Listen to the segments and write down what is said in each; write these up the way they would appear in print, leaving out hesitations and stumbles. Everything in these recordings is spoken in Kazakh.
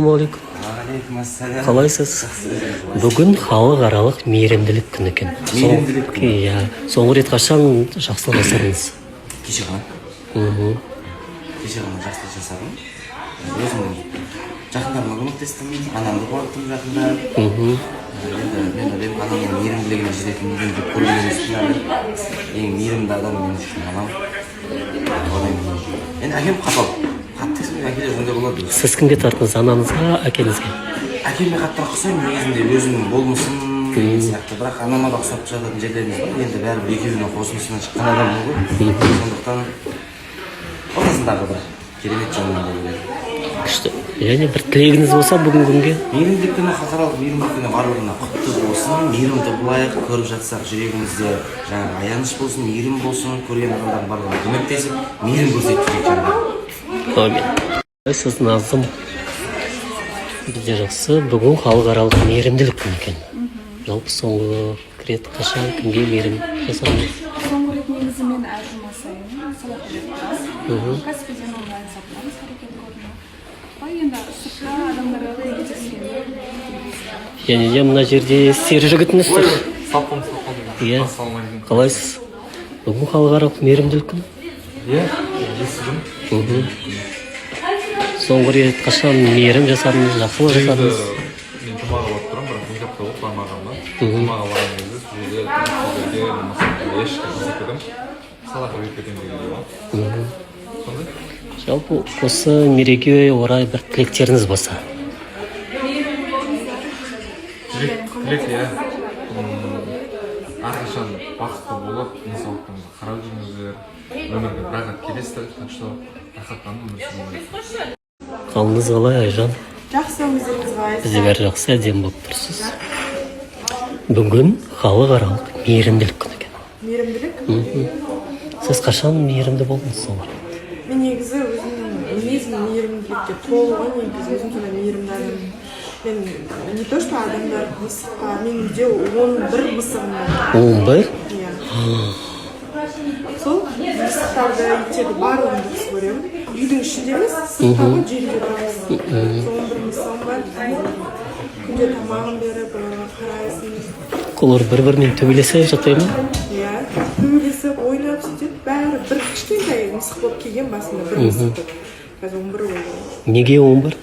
Ассалаумағалейкум. Алейкум. Қалайсыз? Бүгін халықаралық мейірімділік күні екен. Мейірімділік күні. Иә, соңғы рет қашан жақсылық жасадыңыз? Кеше ғана. Кеше ғана жақсылық жасадым. Өзімнің жақындарыма көмектестім, анамды қуанттым жақында. Енді мен ойлаймын, анамның мейірімділігіне жететін деп көрген емеспін. Ең мейірімді адам мен үшін анам. Мен әкем қатал. Қатты әкелер сондай болады. Сіз кімге тарттыңыз, анаңызға, әкеңізге? Әкеме қатты ұқсаймын, негізінде өзімнің болмысым деген сияқты. Бірақ анама да ұқсап жататын жерлеріміз бар. Енді бәрібір екеуінің қосындысынан шыққан адаммын ғой. Сондықтан ортасындағы бір керемет жанмын деп ойлаймын. Күшті. Және бір тілегіңіз болса бүгінгі күнге? Мейірімділік күні, халықаралық мейірімділік күні барлығына құтты болсын. Мейірімді болайық, көріп жатсақ жүрегімізде жаңағы аяныш болсын, мейірім болсын. Көрген адамдардың барлығына көмектесіп, мейірім көрсетіп жүрейік жандар. Амин. Сіз Назым. Бізде жақсы. Бүгін халықаралық мейірімділік күні екен. Жалпы соңғы рет қашан кімге мейірім жасадыңыз? Соңғы рет негізі мен әр жұма сайын сабақ беремін. Каспийден онлайн сабақтарымыз харекет көрдім. Енді сыртқа адамдарға көмектесемін. Және мына жерде сері жігітіңіз тұр. Иә. Қалайсыз? Бүгін халықаралық мейірімділік күні? Иә, естідім. Соңғы рет қашан мейірім жасадыңыз, жақсылық жасадыңыз? Мен жұмаға барып тұрам, бірақ екі апта болып бармағанмын. Жұмаға барған кезде сіздерге ешкім қызықтырдым. Салаха беріп кетемін деген ғой. Сондай? Жалпы осы мерекеге орай бір тілектеріңіз болса? Тілек, иә. Әрқашан бақытты болып, денсаулықтың қарап жүріңіздер. Өмірге бір рахат келесіздер, так что рахаттанып өмір сүріңіздер. Қалыңыз қалай, Айжан? Жақсы, өздеріңіз қалайсыз? Бізде бәрі жақсы, әдемі болып тұрсыз. Бүгін халықаралық мейірімділік күні екен. Мейірімділік? Сіз қашан мейірімді болдыңыз соңғы рет? Мен негізі өзімнің мінезім мейірімділікке толы, негізі өзім сондай мейірімді адаммын. Мен не то что адамдар мысыққа, мен үйде 11 мысығым бар. 11? Иә. Сол мысықтарды, иттерді барлығын жақсы көремін. Үйдің ішінде емес, сырттағы жерге барамыз. Сол 11 мысығым бар. Күнде тамағын беріп, оларға қарайсың. Олар бір-бірімен төбелесе жатпай ма? Иә, төбелесіп, ойнап сөйтеді. Бәрі бір кішкентай мысық болып келген басында бір мысық. Қазір 11 болды. Неге 11?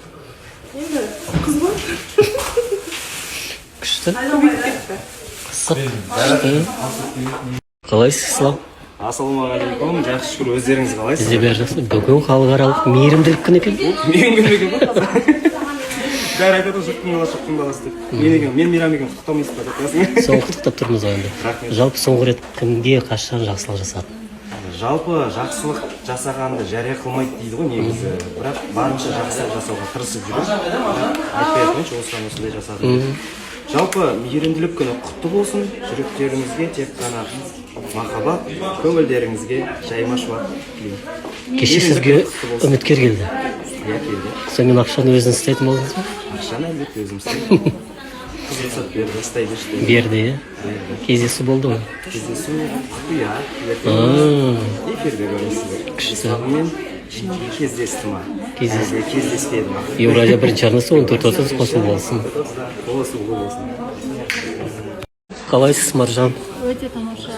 Енді қыз ғой. Күшті. Көбейіп кетті. Қызық. Қалайсыз, Ислам? Ассалаумағалейкум, жақсы шүкір, өздеріңіз қалайсыз? Бізде бәрі жақсы. Бүгін халықаралық мейірімділік күні екен. Мен күнбеге бәрі айтады жұрттың баласы, жұрттың баласы деп. Мен мейрам екен, құттықтамайсыз ба деп. Соны құттықтап тұрмыз енді. Жалпы соңғы рет кімге қашан жақсылық жасады? Жалпы жақсылық жасағанды жария қылмайды дейді ғой негізі. Бірақ барынша жақсылық жасауға тырысып жүрмін. Айтпай айтқанша осыдан осындай жасадым. Жалпы мейірімділік күні құтты болсын. Жүректеріңізге тек қана махаббат, көңілдеріңізге жайма шуақ тілеймін. Кеше сізге үміткер келді. Иә, келді. Сонымен ақшаны өзіңіз істейтін болдыңыз ба? Ақшаны әлбетте өзім істеймін. Қыз рұқсат берді, істей берші. Берді, иә? Кездесу болды ғой? Кездесу құпия, эфирде көресіздер. Күшті. Мен кездестім. Кездеспедім. Еуразия бірінші арнасы 14:30 қосыл болсын. Болсын. Қалайсыз, Маржан? Өте тамаша.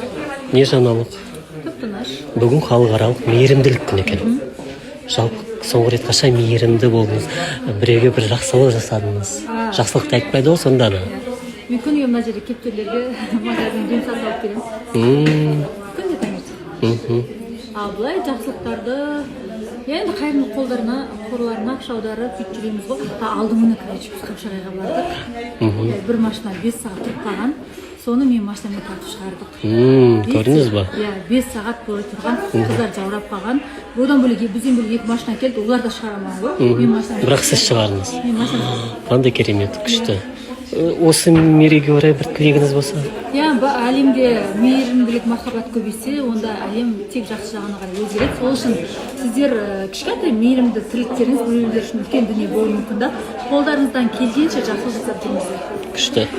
Не жаңалық? Тып-тыныш. Бүгін халықаралық мейірімділік күні екен. Жалпы соңғы рет қашан мейірімді болдыңыз? Біреуге бір жақсылық жасадыңыз. Жақсылықты айтпайды ғой сонда да. Мен күніге мына жерде кептерлерге магазин жұмса салып беремін. Күнде таңертең. Ал былай жақсылықтарды енді қайырымдылық қорларына ақша аударып сөйтіп жүреміз ғой. Алдың күні Кречіп Қапшағайға бардық. Бір машина 5 сағат тұрып қалған. Соны мен машинамен тартып шығардық. Көрдіңіз ба? Иә, 5 сағат бойы тұрған, қыздар жаурап қалған. Одан бөлек бізден бөлек 2 машина келді, олар да шығара алмаған ғой. Бірақ сіз шығардыңыз. Мен машина. Қандай керемет, күшті. Осы мереке орай бір тілегіңіз болса? Иә, әлемде мейірімділік, махаббат көбейсе, онда әлем тек жақсы жағына қарай өзгереді. Сол үшін сіздер кішкентай мейірімді тірліктеріңіз біреулер үшін үлкен дүние болуы мүмкін да. Қолдарыңыздан келгенше жақсы жасап жүріңіздер. Күшті.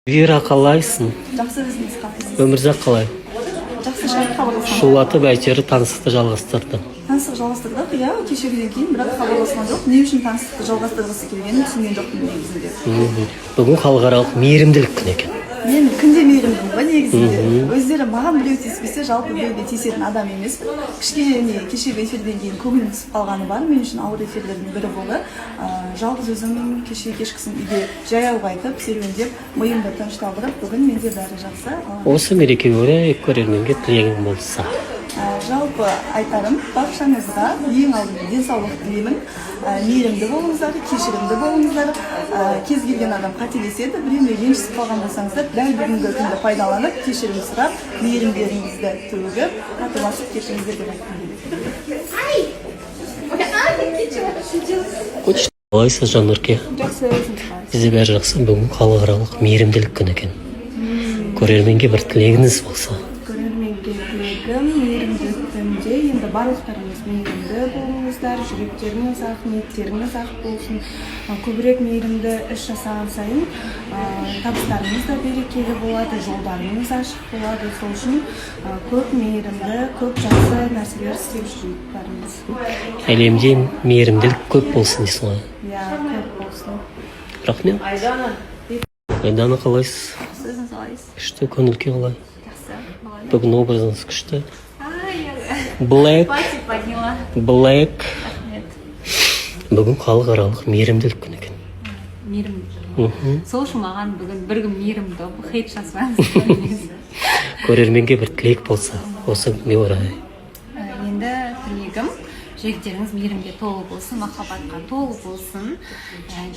Вера, қалайсың? Жақсы, өзіңіз қалайсыз? Өмірзақ қалай? Жақсы, шай хабарласам. Шулатып әйтеуір таныстықты жалғастырды. таныстық жалғастырдық, иә, кешегіден кейін, бірақ хабарласқан жоқ. Не үшін таныстықты жалғастырғысы келгенін түсінген жоқпын негізінде. Бүгін халықаралық мейірімділік күні екен. Мен күнде мейірімдімін ғой негізінде. Өздері маған біреу тиіспесе, жалпы біреуге тиісетін адам емеспін. Кішкене кешегі эфирден кейін көңілім түсіп қалғаны бар. Мен үшін ауыр эфирлердің бірі болды. Жалғыз өзім кешкісін үйде жаяу қайтып, серуендеп, миымды тынышталдырып, бүгін менде бәрі жақсы. Осы мереке орай көрерменге тілегің болса. Жалпы айтарым, баршаңызға ең алдымен денсаулық тілеймін. Мейірімді болыңыздар, кешірімді болыңыздар. Кез келген адам қателеседі, біреумен ренжісіп қалған болсаңыздар, дәл бүгінгі күнді пайдаланып, кешірім сұрап, мейірімдеріңізді төгіп, татуласып кетіңіздер деп айтқым келеді. Қалайсыз, Жаннұрке? Жақсы, өзіңіз қалайсыз? Бізде бәрі жақсы. Бүгін халықаралық мейірімділік күні екен. Көрерменге бір тілегіңіз болса. Көрерменге тілегім мейірімділік күнінде енді барлықтарыңыз мейірімді болыңыздар, жүректеріңіз ақ, ниеттеріңіз ақ болсын. Көбірек мейірімді іс жасаған сайын табыстарыңыз да берекелі болады, жолдарыңыз ашық болады. Сол үшін көп мейірімді, көп жақсы нәрселер істеп жүрейік бәріміз. Әлемде мейірімділік көп болсын дейсің ғой. Иә, көп болсын. Рахмет. Айдана, қалайсыз? Сіздің қалайсыз? Күшті, көңіл-күй қалай? Жақсы. Молодец. Бүгін образыңыз күшті. Я Black. пати подняла. Black. Рахмет. Бүгін халықаралық мейірімділік күні екен. Мейірімді. Сол үшін маған бүгін бір күн мейірімді хейт жазбаңыз. Көрерменге бір тілек болса, осы күнге орай. Енді тілегім жүректеріңіз мейірімге толы болсын, махаббатқа толы болсын.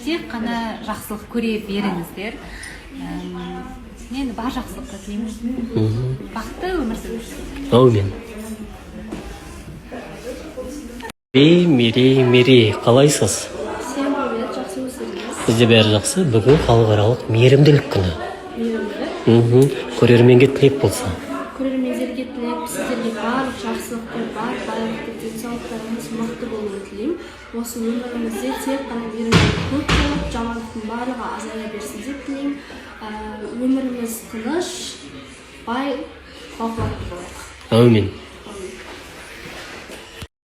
Тек қана жақсылық көре беріңіздер. Мен бар жақсылыққа тілеймін. Бақытты өмір сүріңіздер. Әумин. Мерей, қалайсыз? Всем привет, жақсы өздеріңіз. Бізде бәрі жақсы. Бүгін халықаралық мейірімділік күні. Мейірімді. Көрерменге тілек болса. Көрермендерге тілеп, сіздерге барлық жақсылықтар, бар байлықты, денсаулықтарыңыз мықты болуын тілеймін. Осы өміріңізде тек қана мейірімділік көп болып, жамандықтың барлығы азая берсін деп тілеймін. Өміріңіз тыныш, бай, бақуатты болады. Әумин.